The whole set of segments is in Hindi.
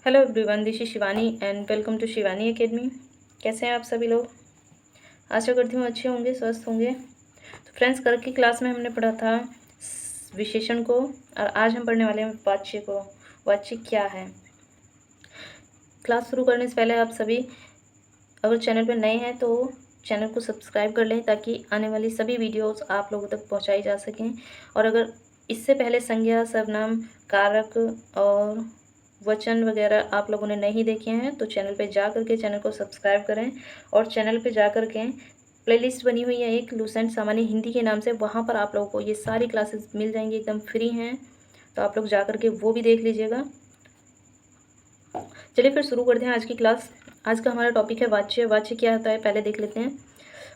Hello everyone, this is Shivani and welcome to Shivani academy. कैसे हैं आप सभी लोग? आशा करती हूँ अच्छे होंगे, स्वस्थ होंगे। तो फ्रेंड्स, कल की क्लास में हमने पढ़ा था विशेषण को और आज हम पढ़ने वाले हैं वाच्य को। वाच्य क्या है? क्लास शुरू करने से पहले आप सभी अगर चैनल पर नए हैं तो चैनल को सब्सक्राइब कर लें ताकि आने वाली सभी वीडियोस आप लोगों तक पहुंचाई जा सकें। और अगर इससे पहले संज्ञा, सर्वनाम, कारक और वचन वगैरह आप लोगों ने नहीं देखे हैं तो चैनल पे जा करके चैनल को सब्सक्राइब करें। और चैनल पे जा करके प्लेलिस्ट बनी हुई है एक लूसेंट सामान्य हिंदी के नाम से, वहाँ पर आप लोगों को ये सारी क्लासेस मिल जाएंगी, एकदम फ्री हैं। तो आप लोग जा करके वो भी देख लीजिएगा। चलिए फिर शुरू करते हैं आज की क्लास। आज का हमारा टॉपिक है वाच्य। वाच्य क्या होता है पहले देख लेते हैं।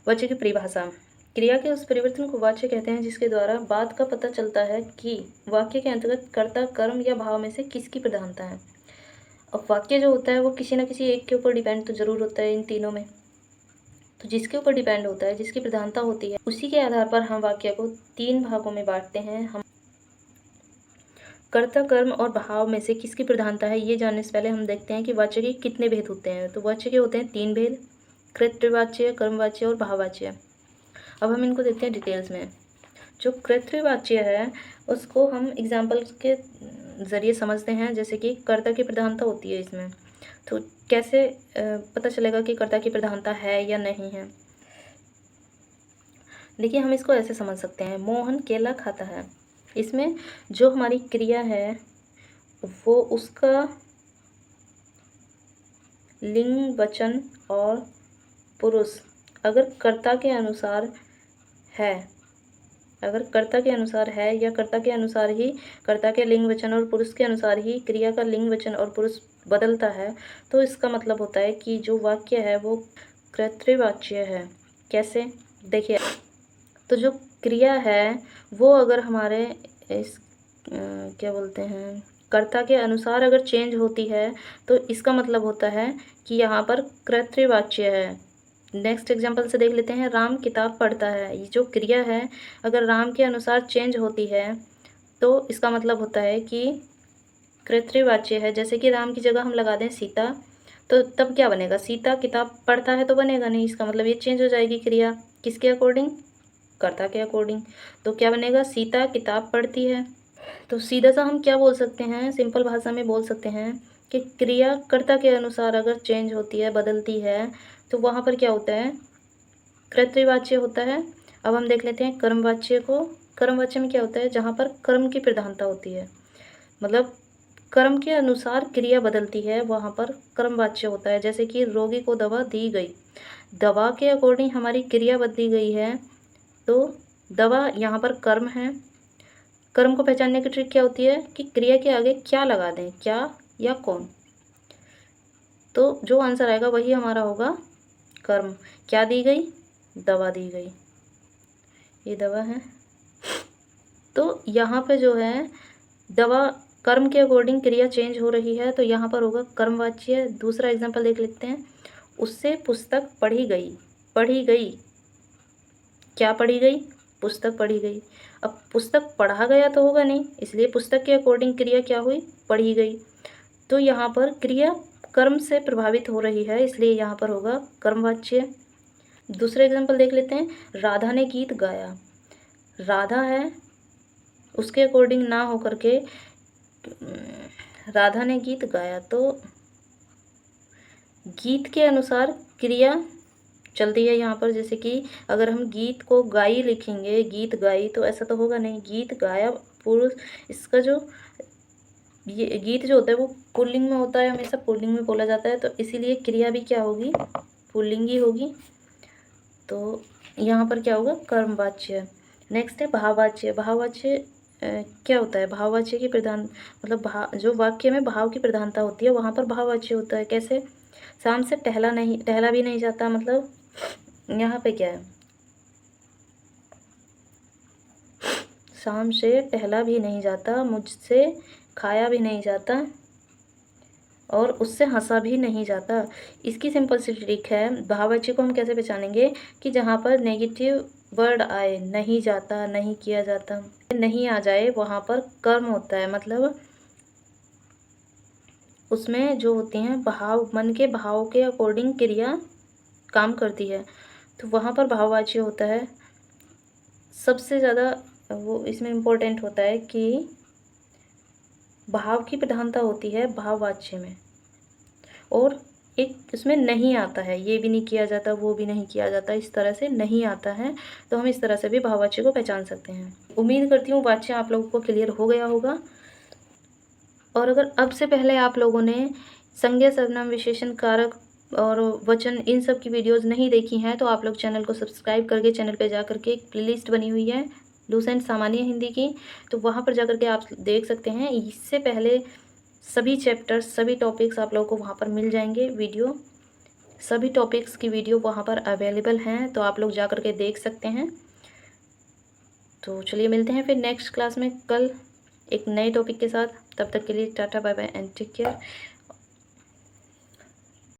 वाच्य की परिभाषा। क्रिया के उस परिवर्तन को वाच्य कहते हैं जिसके द्वारा बात का पता चलता है कि वाक्य के अंतर्गत कर्ता, कर्म या भाव में से किसकी प्रधानता है। अब वाक्य जो होता है वो किसी न किसी एक के ऊपर डिपेंड तो जरूर होता है इन तीनों में। तो जिसके ऊपर डिपेंड होता है, जिसकी प्रधानता होती है, उसी के आधार पर हम वाक्य को तीन भागों में बांटते हैं। हम कर्ता, कर्म और भाव में से किसकी प्रधानता है ये जानने से पहले हम देखते हैं कि वाच्य के कितने भेद होते हैं। तो वाच्य के होते हैं तीन भेद: कृतवाच्य, कर्मवाच्य और भाववाच्य। अब हम इनको देखते हैं डिटेल्स में। जो कृतवाच्य है उसको हम एग्जाम्पल के ज़रिए समझते हैं। जैसे कि कर्ता की प्रधानता होती है इसमें, तो कैसे पता चलेगा कि कर्ता की प्रधानता है या नहीं है। देखिए, हम इसको ऐसे समझ सकते हैं। मोहन केला खाता है। इसमें जो हमारी क्रिया है वो उसका लिंग, वचन और पुरुष अगर कर्ता के अनुसार है, अगर कर्ता के अनुसार है या कर्ता के अनुसार ही, कर्ता के लिंग, वचन और पुरुष के अनुसार ही क्रिया का लिंग, वचन और पुरुष बदलता है, तो इसका मतलब होता है कि जो वाक्य है वो कृतवाच्य है। कैसे? देखिए, तो जो क्रिया है वो अगर हमारे इस क्या बोलते हैं, कर्ता के अनुसार अगर चेंज होती है तो इसका मतलब होता है कि यहाँ पर कृतवाच्य है। नेक्स्ट एग्जांपल से देख लेते हैं। राम किताब पढ़ता है। ये जो क्रिया है अगर राम के अनुसार चेंज होती है तो इसका मतलब होता है कि कृतवाच्य है। जैसे कि राम की जगह हम लगा दें सीता, तो तब क्या बनेगा? सीता किताब पढ़ता है तो बनेगा नहीं। इसका मतलब ये चेंज हो जाएगी क्रिया किसके अकॉर्डिंग? कर्ता के अकॉर्डिंग। तो क्या बनेगा? सीता किताब पढ़ती है। तो सीधा सा हम क्या बोल सकते हैं, सिंपल भाषा में बोल सकते हैं कि क्रिया कर्ता के अनुसार अगर चेंज होती है, बदलती है, तो वहाँ पर क्या होता है? कृतवाच्य होता है। अब हम देख लेते हैं कर्मवाच्य को। कर्मवाच्य में क्या होता है? जहाँ पर कर्म की प्रधानता होती है, मतलब कर्म के अनुसार क्रिया बदलती है, वहाँ पर कर्मवाच्य होता है। जैसे कि रोगी को दवा दी गई, दवा के अकॉर्डिंग हमारी क्रिया बदली गई है, तो दवा यहाँ पर कर्म है। कर्म को पहचानने की ट्रिक क्या होती है कि क्रिया के आगे क्या लगा दें, क्या या कौन। तो जो आंसर आएगा वही हमारा होगा कर्म। क्या दी गई? दवा दी गई। ये दवा है। तो यहाँ पे जो है दवा, कर्म के अकॉर्डिंग क्रिया चेंज हो रही है, तो यहाँ पर होगा कर्मवाच्य। दूसरा एग्जाम्पल देख लेते हैं। उससे पुस्तक पढ़ी गई। पढ़ी गई, क्या पढ़ी गई? पुस्तक पढ़ी गई। अब पुस्तक पढ़ा गया तो होगा नहीं, इसलिए पुस्तक के अकॉर्डिंग क्रिया क्या हुई? पढ़ी गई। तो यहाँ पर क्रिया कर्म से प्रभावित हो रही है, इसलिए यहाँ पर होगा कर्मवाच्य। दूसरा एग्जाम्पल देख लेते हैं। राधा ने गीत गाया। राधा है, उसके अकॉर्डिंग ना हो करके राधा ने गीत गाया, तो गीत के अनुसार क्रिया चलती है यहाँ पर। जैसे कि अगर हम गीत को गाई लिखेंगे, गीत गाई, तो ऐसा तो होगा नहीं। गीत गाया पुरुष, इसका जो ये गीत जो होता है वो पुल्लिंग में होता है, हमेशा पुल्लिंग में बोला जाता है, तो इसीलिए क्रिया भी क्या होगी? पुल्लिंग ही होगी। तो यहाँ पर क्या होगा? कर्मवाच्य। नेक्स्ट है भाववाच्य। भाववाच्य क्या होता है? भाववाच्य की प्रधान, मतलब जो वाक्य में भाव की प्रधानता होती है वहाँ पर भाववाच्य होता है। कैसे? शाम से टहला नहीं, टहला भी नहीं जाता, मतलब यहाँ पे क्या है? शाम से टहला भी नहीं जाता, मुझसे खाया भी नहीं जाता और उससे हंसा भी नहीं जाता। इसकी सिंपल सी ट्रिक है। भाववाच्य को हम कैसे पहचानेंगे कि जहाँ पर नेगेटिव वर्ड आए, नहीं जाता, नहीं किया जाता, नहीं आ जाए, वहाँ पर कर्म होता है। मतलब उसमें जो होती हैं भाव, मन के भाव के अकॉर्डिंग क्रिया काम करती है, तो वहाँ पर भाववाच्य होता है। सबसे ज़्यादा वो इसमें इम्पोर्टेंट होता है कि भाव की प्रधानता होती है भाववाच्य में, और एक इसमें नहीं आता है, ये भी नहीं किया जाता, वो भी नहीं किया जाता, इस तरह से नहीं आता है, तो हम इस तरह से भी भाववाच्य को पहचान सकते हैं। उम्मीद करती हूँ वाच्य आप लोगों को क्लियर हो गया होगा। और अगर अब से पहले आप लोगों ने संज्ञा, सर्वनाम, विशेषण, कारक और वचन इन सब की वीडियोस नहीं देखी हैं, तो आप लोग चैनल को सब्सक्राइब करके चैनल पे जा करके एक प्लेलिस्ट बनी हुई है लूसेंट सामान्य हिंदी की, तो वहाँ पर जा करके आप देख सकते हैं। इससे पहले सभी चैप्टर्स, सभी टॉपिक्स आप लोगों को वहाँ पर मिल जाएंगे वीडियो, सभी टॉपिक्स की वीडियो वहाँ पर अवेलेबल हैं, तो आप लोग जा करके देख सकते हैं। तो चलिए मिलते हैं फिर नेक्स्ट क्लास में कल एक नए टॉपिक के साथ। तब तक के लिए tata, bye bye and take care.